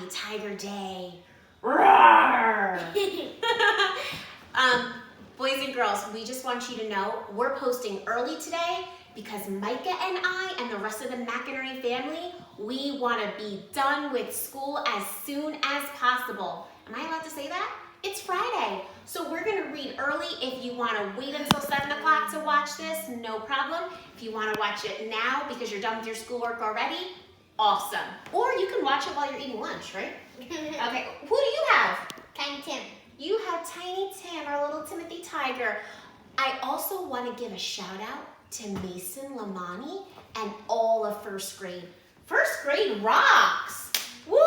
happy Tiger Day. Roar! Boys and girls, we just want you to know we're posting early today because Micah and I and the rest of the McInerney family, we want to be done with school as soon as possible. Am I allowed to say that? It's Friday, so we're going to read early. If you want to wait until 7 o'clock to watch this, no problem. If you want to watch it now because you're done with your schoolwork already, awesome. Or you can watch it while you're eating lunch, right? Okay, who do you have? Tiny Tim. You have Tiny Tim, our little Timothy Tiger. I also want to give a shout out to Mason Lamani and all of first grade. First grade rocks. Woo!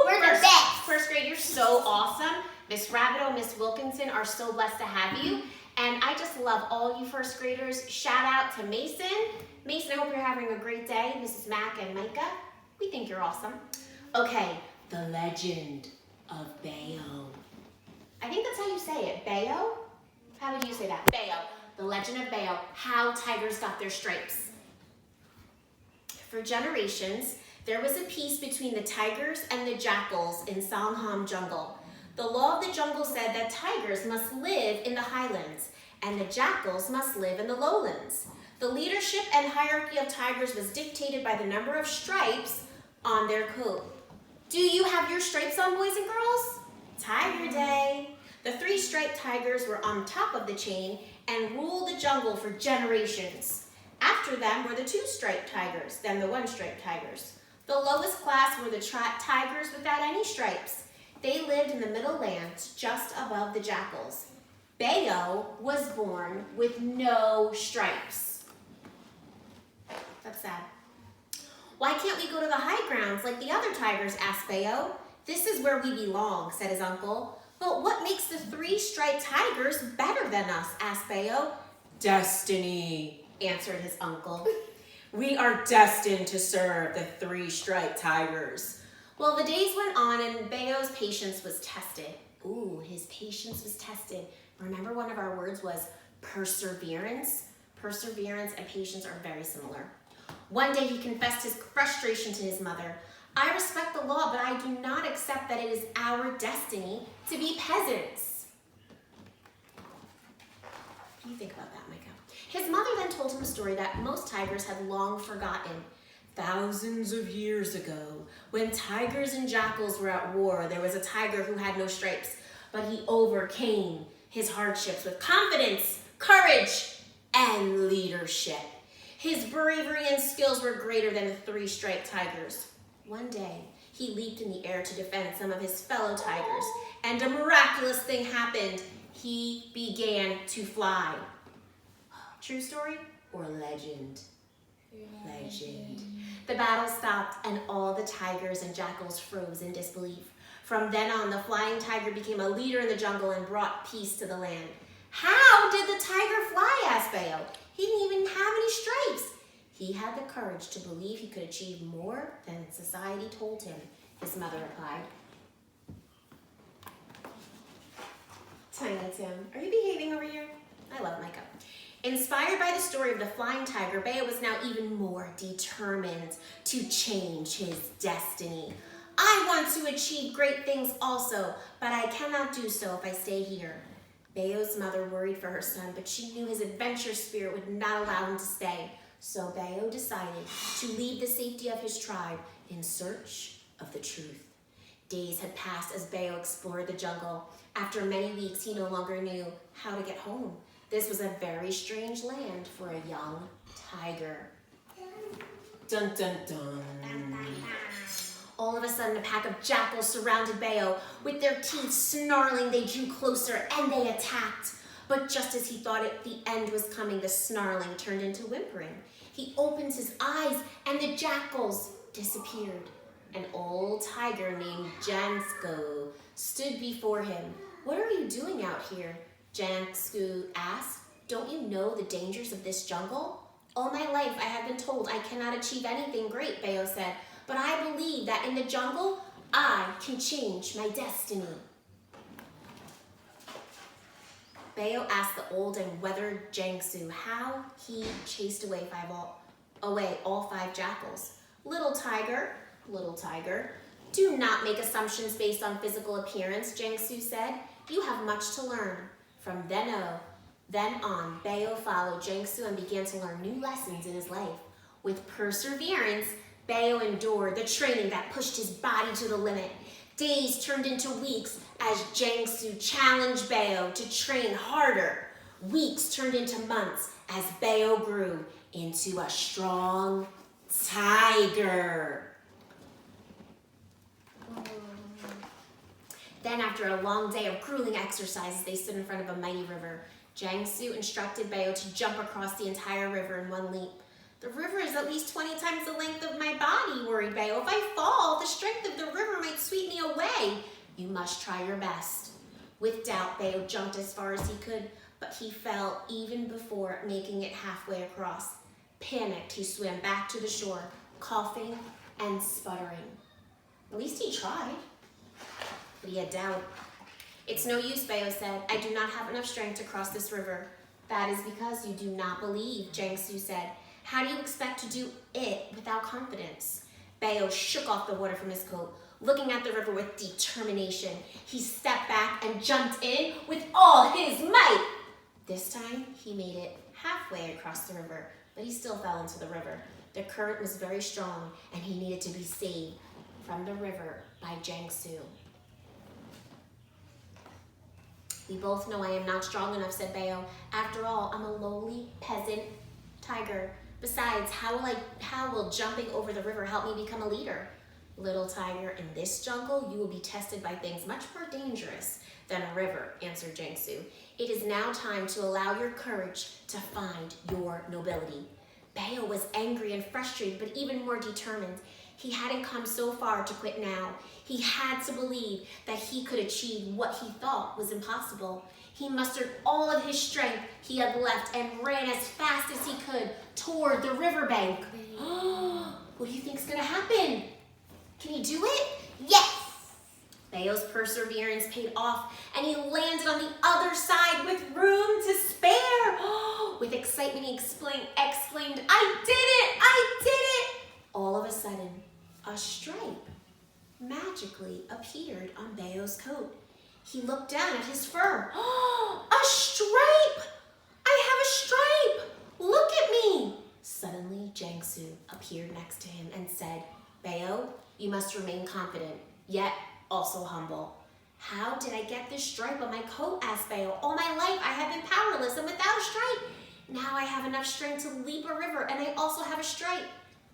We're the best. First grade, you're so awesome. Miss Rabideau, Miss Wilkinson are so blessed to have you. And I just love all you first graders. Shout out to Mason. Mason, I hope you're having a great day. Mrs. Mack and Micah, we think you're awesome. Okay, the Legend of Baeoh. I think that's how you say it, Baeoh? How would you say that? Baeoh, the Legend of Baeoh, how tigers got their stripes. For generations, there was a peace between the tigers and the jackals in Songham jungle. The law of the jungle said that tigers must live in the highlands and the jackals must live in the lowlands. The leadership and hierarchy of tigers was dictated by the number of stripes on their coat. Do you have your stripes on, boys and girls? Tiger Day. The 3 striped tigers were on top of the chain and ruled the jungle for generations. After them were the 2 striped tigers, then the 1 striped tigers. The lowest class were the tigers without any stripes. They lived in the middle lands, just above the jackals. Baeoh was born with no stripes. That's sad. Why can't we go to the high grounds like the other tigers, asked Baeoh. This is where we belong, said his uncle. But what makes the 3 striped tigers better than us, asked Baeoh. Destiny, answered his uncle. We are destined to serve the 3 striped tigers. Well, the days went on and Baeoh's patience was tested. Ooh, his patience was tested. Remember, one of our words was perseverance? Perseverance and patience are very similar. One day he confessed his frustration to his mother. I respect the law, but I do not accept that it is our destiny to be peasants. What do you think about that, Micah? His mother then told him a story that most tigers had long forgotten. Thousands of years ago, when tigers and jackals were at war, there was a tiger who had no stripes, but he overcame his hardships with confidence, courage, and leadership. His bravery and skills were greater than the 3 striped tigers. One day, he leaped in the air to defend some of his fellow tigers, and a miraculous thing happened. He began to fly. True story or legend? Legend. The battle stopped, and all the tigers and jackals froze in disbelief. From then on, the flying tiger became a leader in the jungle and brought peace to the land. How did the tiger fly, asked Baeoh. He didn't even have any stripes. He had the courage to believe he could achieve more than society told him, his mother replied. Tiny Tim, are you behaving over here? I love Micah. Inspired by the story of the flying tiger, Baeoh was now even more determined to change his destiny. I want to achieve great things also, but I cannot do so if I stay here. Baeoh's mother worried for her son, but she knew his adventure spirit would not allow him to stay. So Baeoh decided to leave the safety of his tribe in search of the truth. Days had passed as Baeoh explored the jungle. After many weeks, he no longer knew how to get home. This was a very strange land for a young tiger. Dun, dun, dun. All of a sudden, a pack of jackals surrounded Baeoh. With their teeth snarling, they drew closer and they attacked. But just as he thought the end was coming, the snarling turned into whimpering. He opened his eyes and the jackals disappeared. An old tiger named Jansko stood before him. What are you doing out here? Jansko asked. Don't you know the dangers of this jungle? All my life I have been told I cannot achieve anything great, Baeoh said. But I believe that in the jungle, I can change my destiny. Baeoh asked the old and weathered Jangsu how he chased away all 5 jackals. Little tiger, Do not make assumptions based on physical appearance, Jiangsu said. You have much to learn. From then on, Baeoh followed Jiangsu and began to learn new lessons in his life. With perseverance, Baeoh endured the training that pushed his body to the limit. Days turned into weeks as Jiangsu challenged Baeoh to train harder. Weeks turned into months as Baeoh grew into a strong tiger. Then, after a long day of grueling exercises, they stood in front of a mighty river. Jiangsu instructed Baeoh to jump across the entire river in one leap. The river is at least 20 times the length of my body, worried Baeoh. If I fall, the strength of the river might sweep me away. You must try your best. With doubt, Baeoh jumped as far as he could, but he fell even before making it halfway across. Panicked, he swam back to the shore, coughing and sputtering. At least he tried. But he had doubt. It's no use, Baeoh said. I do not have enough strength to cross this river. That is because you do not believe, Jiangsu said. How do you expect to do it without confidence? Baeoh shook off the water from his coat, looking at the river with determination. He stepped back and jumped in with all his might. This time, he made it halfway across the river, but he still fell into the river. The current was very strong, and he needed to be saved from the river by Jiangsu. We both know I am not strong enough, said Baeoh. After all, I'm a lowly peasant tiger. Besides, how will jumping over the river help me become a leader? Little tiger, in this jungle, you will be tested by things much more dangerous than a river, answered Jiangsu. It is now time to allow your courage to find your nobility. Baeoh was angry and frustrated, but even more determined. He hadn't come so far to quit now. He had to believe that he could achieve what he thought was impossible. He mustered all of his strength he had left and ran as fast as he could toward the riverbank. What do you think's gonna happen? Can he do it? Yes! Baeoh's perseverance paid off, and he landed on the other side with room to spare. With excitement, he exclaimed, I did it! I did it! All of a sudden, a stripe magically appeared on Baeoh's coat. He looked down at his fur. A stripe! I have a stripe! Look at me! Suddenly, Jiangsu appeared next to him and said, Baeoh, you must remain confident, yet also humble. How did I get this stripe on my coat? Asked Baeoh. All my life, I have been powerless and without a stripe. Now I have enough strength to leap a river, and I also have a stripe.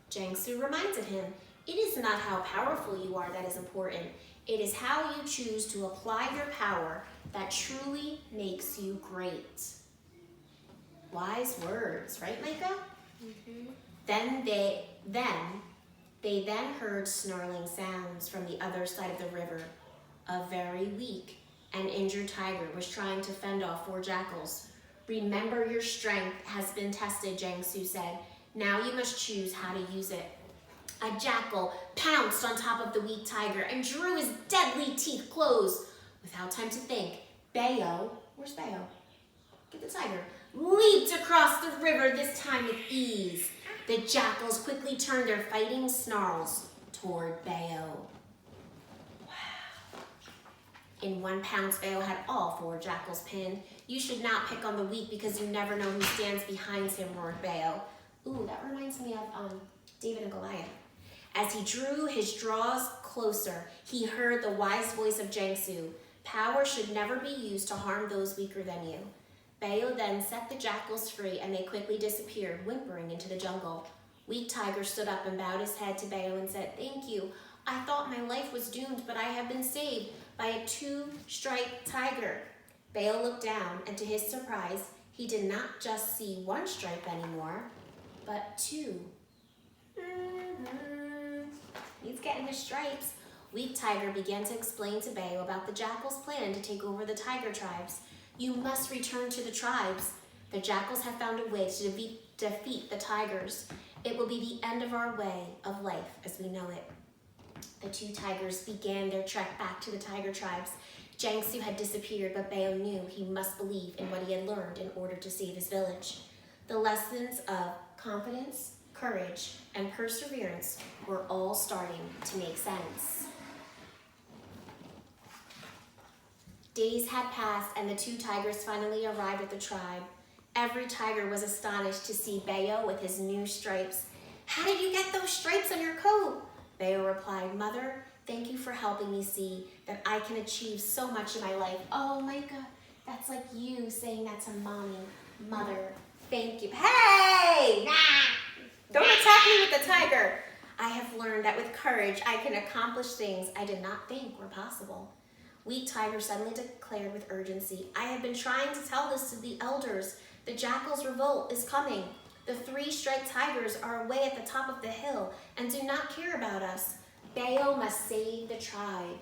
Jiangsu reminded him, it is not how powerful you are that is important. It is how you choose to apply your power that truly makes you great. Wise words, right, Micah? Mm-hmm. Then they heard snarling sounds from the other side of the river. A very weak and injured tiger was trying to fend off 4 jackals. Remember, your strength has been tested, Jiangsu said. Now you must choose how to use it. A jackal pounced on top of the weak tiger and drew his deadly teeth closed. Without time to think, Baeoh, where's Baeoh? Get the tiger. Leaped across the river, this time with ease. The jackals quickly turned their fighting snarls toward Baeoh. Wow. In one pounce, Baeoh had all 4 jackals pinned. You should not pick on the weak because you never know who stands behind him, roared Baeoh. Ooh, that reminds me of David and Goliath. As he drew his draws closer, he heard the wise voice of Jiangsu. Power should never be used to harm those weaker than you. Baeoh then set the jackals free, and they quickly disappeared, whimpering into the jungle. Weak Tiger stood up and bowed his head to Baeoh and said, Thank you. I thought my life was doomed, but I have been saved by a 2-striped tiger. Baeoh looked down, and to his surprise, he did not just see 1 stripe anymore, but 2. He's getting the stripes. Weak Tiger began to explain to Baeoh about the jackals' plan to take over the tiger tribes. You must return to the tribes. The jackals have found a way to defeat the tigers. It will be the end of our way of life as we know it. The 2 tigers began their trek back to the tiger tribes. Jiangsu had disappeared, but Baeoh knew he must believe in what he had learned in order to save his village. The lessons of confidence, courage, and perseverance were all starting to make sense. Days had passed and the two tigers finally arrived at the tribe. Every tiger was astonished to see Baeoh with his new stripes. "How did you get those stripes on your coat?" Baeoh replied, "Mother, thank you for helping me see that I can achieve so much in my life." Oh my God, that's like you saying that to mommy. "Mother, thank you." Hey! Don't attack me with the tiger. "I have learned that with courage, I can accomplish things I did not think were possible." Weak Tiger suddenly declared with urgency, "I have been trying to tell this to the elders. The Jackal's revolt is coming. The 3 striped tigers are away at the top of the hill and do not care about us. Baeoh must save the tribe."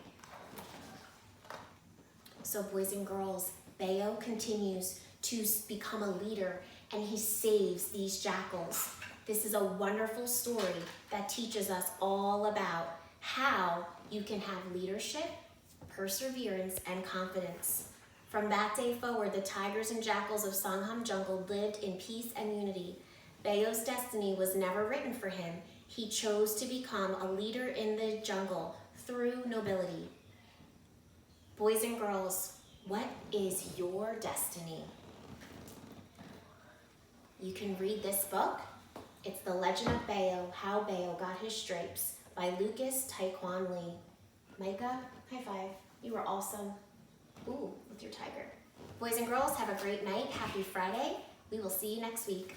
So boys and girls, Baeoh continues to become a leader and he saves these jackals. This is a wonderful story that teaches us all about how you can have leadership, perseverance, and confidence. From that day forward, the tigers and jackals of Songham Jungle lived in peace and unity. Baeoh's destiny was never written for him. He chose to become a leader in the jungle through nobility. Boys and girls, what is your destiny? You can read this book. It's The Legend of Baeoh, How Baeoh Got His Stripes by Lucas Taekwon Lee. Micah, high five. You were awesome. Ooh, with your tiger. Boys and girls, have a great night. Happy Friday. We will see you next week.